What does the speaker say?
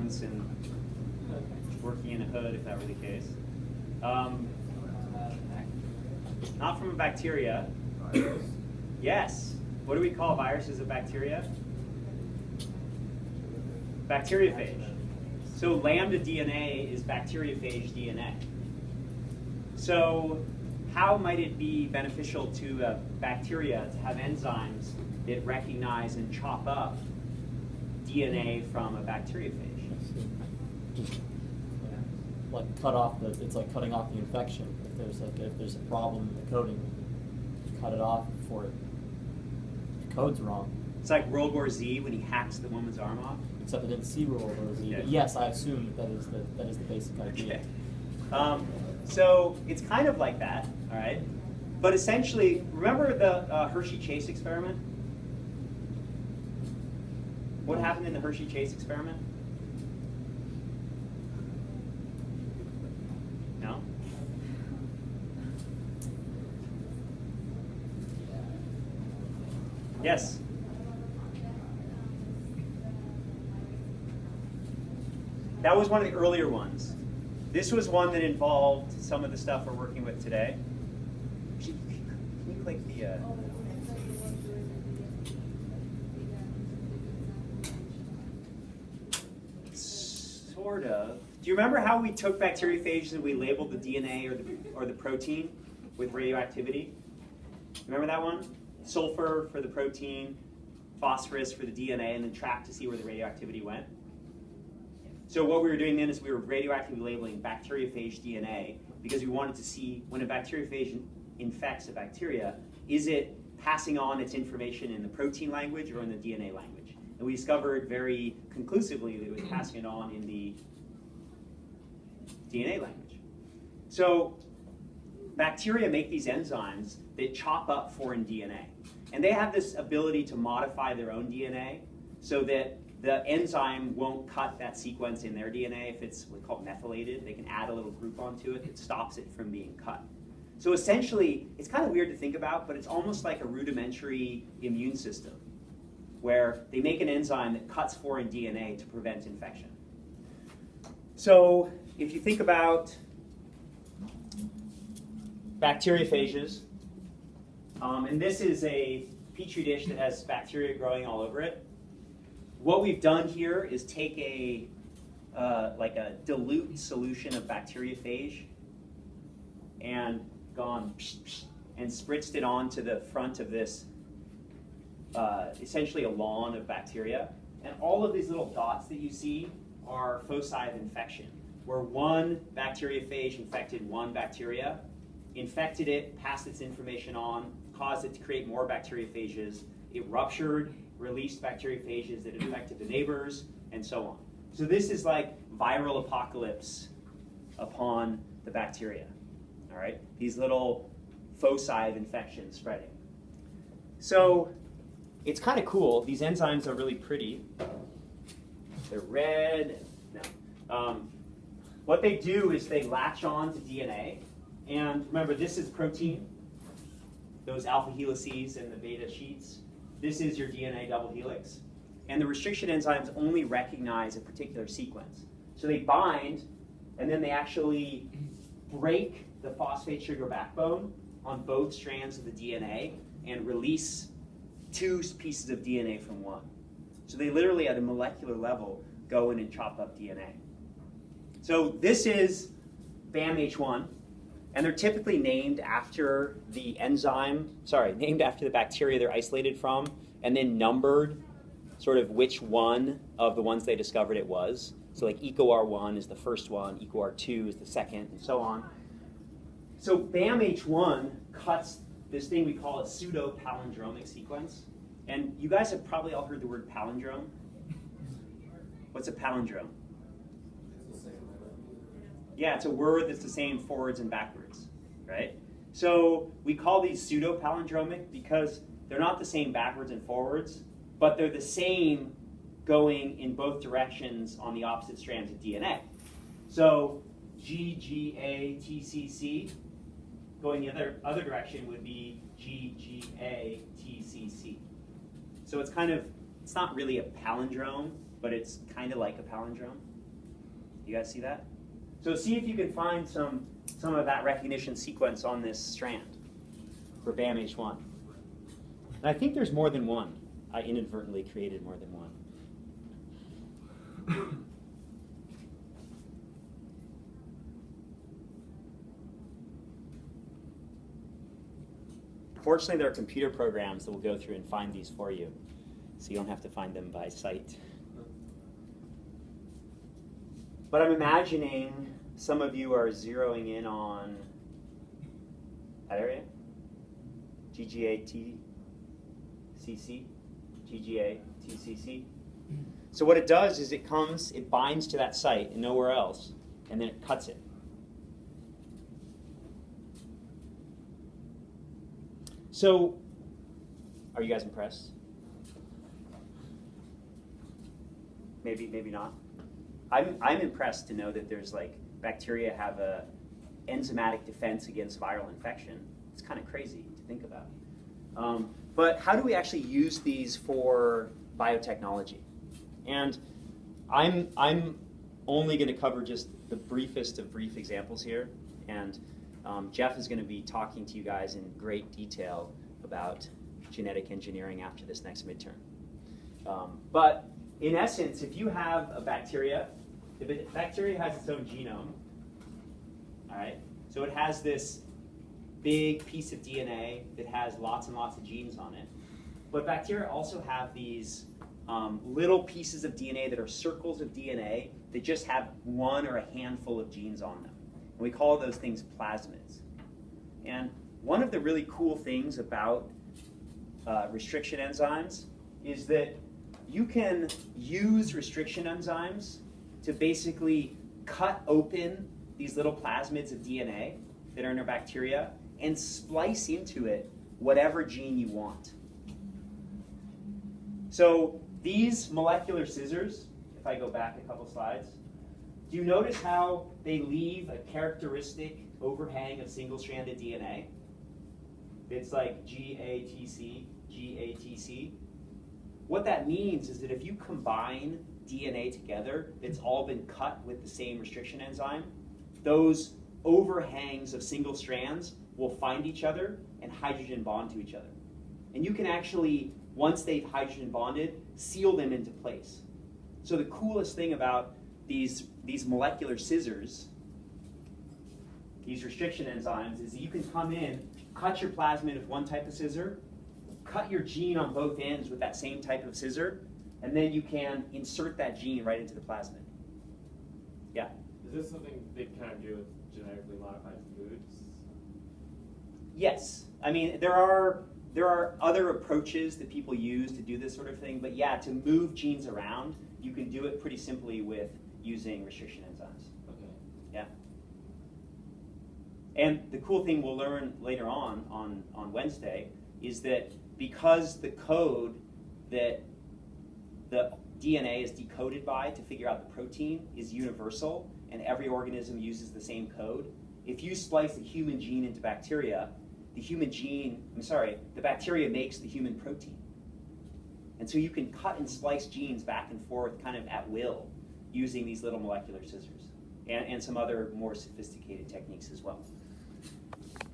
guns and working in a hood, if that were the case. Not from a bacteria. Yes. What do we call viruses of bacteria? Bacteriophage. So lambda DNA is bacteriophage DNA. So how might it be beneficial to a bacteria to have enzymes that recognize and chop up DNA from a bacteriophage? Like cut off the, it's like cutting off the infection. If there's a problem in the coding, you cut it off before the code's wrong. It's like World War Z when he hacks the woman's arm off. Except I didn't see World War Z. Yeah. But yes, I assume that is the basic idea. Okay. So it's kind of like that, all right? But essentially, remember the Hershey-Chase experiment? What happened in the Hershey-Chase experiment? No? Yes? That was one of the earlier ones. This was one that involved some of the stuff we're working with today. Can you click the... Sort of. Do you remember how we took bacteriophages and we labeled the DNA or the protein with radioactivity? Remember that one? Sulfur for the protein, phosphorus for the DNA, and then tracked to see where the radioactivity went? So what we were doing then is we were radioactively labeling bacteriophage DNA because we wanted to see when a bacteriophage infects a bacteria, is it passing on its information in the protein language or in the DNA language? And we discovered very conclusively that it was passing it on in the DNA language. So bacteria make these enzymes that chop up foreign DNA. And they have this ability to modify their own DNA so that the enzyme won't cut that sequence in their DNA if it's what's called methylated. They can add a little group onto it that stops it from being cut. So essentially, it's kind of weird to think about, but it's almost like a rudimentary immune system where they make an enzyme that cuts foreign DNA to prevent infection. So if you think about bacteriophages, and this is a petri dish that has bacteria growing all over it. What we've done here is take like a dilute solution of bacteriophage and gone and spritzed it onto the front of this, essentially a lawn of bacteria. And all of these little dots that you see are foci of infection, where one bacteriophage infected one bacteria, infected it, passed its information on, caused it to create more bacteriophages. It ruptured, released bacteriophages that infected the neighbors, and so on. So this is like viral apocalypse upon the bacteria. All right, these little foci of infection spreading. So it's kind of cool. These enzymes are really pretty. They're red. No. What they do is they latch on to DNA. And remember, this is protein, those alpha helices and the beta sheets. This is your DNA double helix. And the restriction enzymes only recognize a particular sequence. So they bind, and then they actually break the phosphate sugar backbone on both strands of the DNA and release two pieces of DNA from one. So they literally, at a molecular level, go in and chop up DNA. So this is BAMH1. And they're typically named after the named after the bacteria they're isolated from, and then numbered sort of which one of the ones they discovered it was. So like EcoR1 is the first one, EcoR2 is the second, and so on. So BAMH1 cuts this thing we call a pseudo-palindromic sequence. And you guys have probably all heard the word palindrome. What's a palindrome? Yeah, it's a word that's the same forwards and backwards, right? So we call these pseudo-palindromic because they're not the same backwards and forwards, but they're the same going in both directions on the opposite strands of DNA. So GGATCC going the other direction would be GGATCC. So it's not really a palindrome, but it's kind of like a palindrome. You guys see that? So see if you can find some of that recognition sequence on this strand for BAMH1. And I think there's more than one. I inadvertently created more than one. Fortunately, there are computer programs that will go through and find these for you, so you don't have to find them by sight. But I'm imagining some of you are zeroing in on that area. GGA-TCC, GGA-TCC. So what it does is it binds to that site and nowhere else, and then it cuts it. So, are you guys impressed? Maybe, maybe not. I'm impressed to know that there's bacteria have a enzymatic defense against viral infection. It's kind of crazy to think about. But how do we actually use these for biotechnology? And I'm only going to cover just the briefest of brief examples here, and Jeff is going to be talking to you guys in great detail about genetic engineering after this next midterm. But in essence, if you have a bacteria, if a bacteria has its own genome, all right, so it has this big piece of DNA that has lots and lots of genes on it. But bacteria also have these little pieces of DNA that are circles of DNA that just have one or a handful of genes on them. And we call those things plasmids. And one of the really cool things about restriction enzymes is that you can use restriction enzymes to basically cut open these little plasmids of DNA that are in a bacteria and splice into it whatever gene you want. So these molecular scissors, if I go back a couple slides, do you notice how they leave a characteristic overhang of single-stranded DNA? It's like GATC, GATC. What that means is that if you combine DNA together that's all been cut with the same restriction enzyme, those overhangs of single strands will find each other and hydrogen bond to each other. And you can actually, once they've hydrogen bonded, seal them into place. So the coolest thing about these molecular scissors, these restriction enzymes, is that you can come in, cut your plasmid with one type of scissor, cut your gene on both ends with that same type of scissor, and then you can insert that gene right into the plasmid. Yeah? Is this something they kind of do with genetically modified foods? Yes. I mean, there are other approaches that people use to do this sort of thing, but yeah, to move genes around, you can do it pretty simply with using restriction enzymes. Okay. Yeah. And the cool thing we'll learn later on Wednesday is that because the code that the DNA is decoded by to figure out the protein is universal, and every organism uses the same code, if you splice a human gene into bacteria, the bacteria makes the human protein. And so you can cut and splice genes back and forth kind of at will using these little molecular scissors and some other more sophisticated techniques as well.